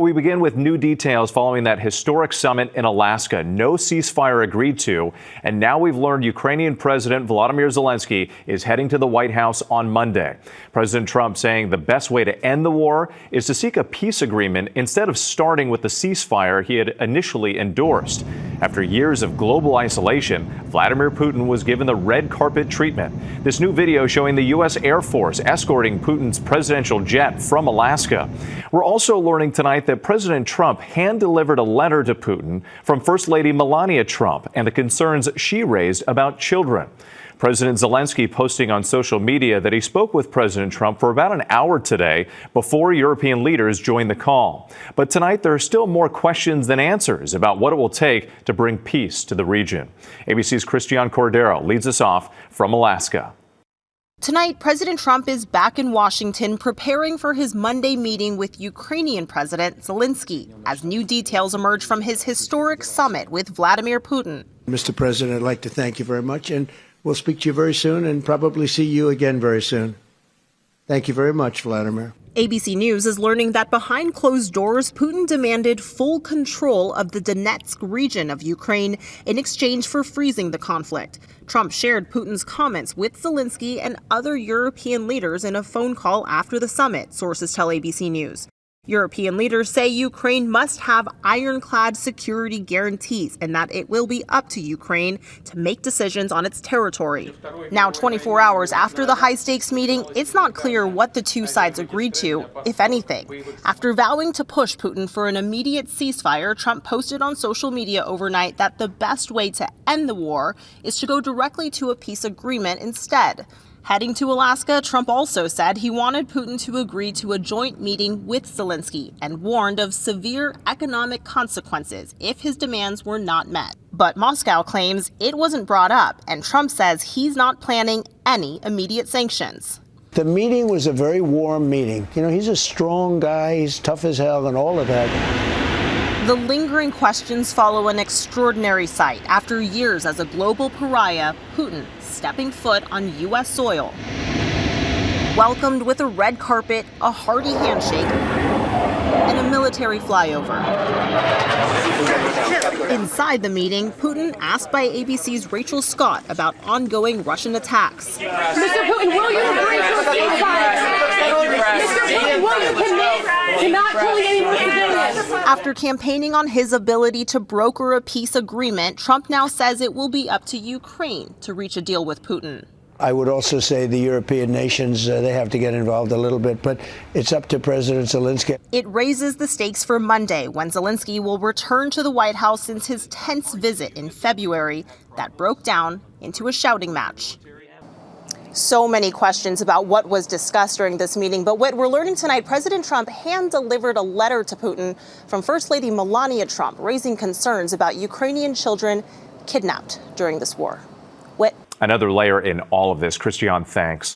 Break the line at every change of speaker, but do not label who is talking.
We begin with new details following that historic summit in Alaska. No ceasefire agreed to, and now we've learned Ukrainian President Vladimir Zelenskyy is heading to the White House on Monday. President Trump saying the best way to end the war is to seek a peace agreement instead of starting with the ceasefire he had initially endorsed. After years of global isolation, Vladimir Putin was given the red carpet treatment. This new video showing the U.S. Air Force escorting Putin's presidential jet from Alaska. We're also learning tonight that President Trump hand-delivered a letter to Putin from First Lady Melania Trump and the concerns she raised about children. President Zelenskyy posting on social media that he spoke with President Trump for about an hour today before European leaders joined the call. But tonight there are still more questions than answers about what it will take to bring peace to the region. ABC's Christian Cordero leads us off from Alaska.
Tonight, President Trump is back in Washington preparing for his Monday meeting with Ukrainian President Zelenskyy as new details emerge from his historic summit with Vladimir Putin.
Mr. President, I'd like to thank you very much, and we'll speak to you very soon and probably see you again very soon. Thank you very much, Vladimir.
ABC News is learning that behind closed doors, Putin demanded full control of the Donetsk region of Ukraine in exchange for freezing the conflict. Trump shared Putin's comments with Zelenskyy and other European leaders in a phone call after the summit, sources tell ABC News. European leaders say Ukraine must have ironclad security guarantees and that it will be up to Ukraine to make decisions on its territory. Now, 24 hours after the high-stakes meeting, it's not clear what the two sides agreed to, if anything. After vowing to push Putin for an immediate ceasefire, Trump posted on social media overnight that the best way to end the war is to go directly to a peace agreement instead. Heading to Alaska, Trump also said he wanted Putin to agree to a joint meeting with Zelenskyy and warned of severe economic consequences if his demands were not met. But Moscow claims it wasn't brought up, and Trump says he's not planning any immediate sanctions.
The meeting was a very warm meeting. You know, he's a strong guy, he's tough as hell and all of that.
The lingering questions follow an extraordinary sight. After years as a global pariah, Putin stepping foot on U.S. soil. Welcomed with a red carpet, a hearty handshake, and a military flyover. Inside the meeting, Putin asked by ABC's Rachel Scott about ongoing Russian attacks.
Mr. Putin, will you agree to a ceasefire? Mr. Putin, will you commit to not killing any more civilians?
After campaigning on his ability to broker a peace agreement, Trump now says it will be up to Ukraine to reach a deal with Putin.
I would also say the European nations, they have to get involved a little bit, but it's up to President Zelenskyy.
It raises the stakes for Monday, when Zelenskyy will return to the White House since his tense visit in February that broke down into a shouting match. So many questions about what was discussed during this meeting, but what we're learning tonight, President Trump hand-delivered a letter to Putin from First Lady Melania Trump, raising concerns about Ukrainian children kidnapped during this war.
Another layer in all of this. Christian, thanks.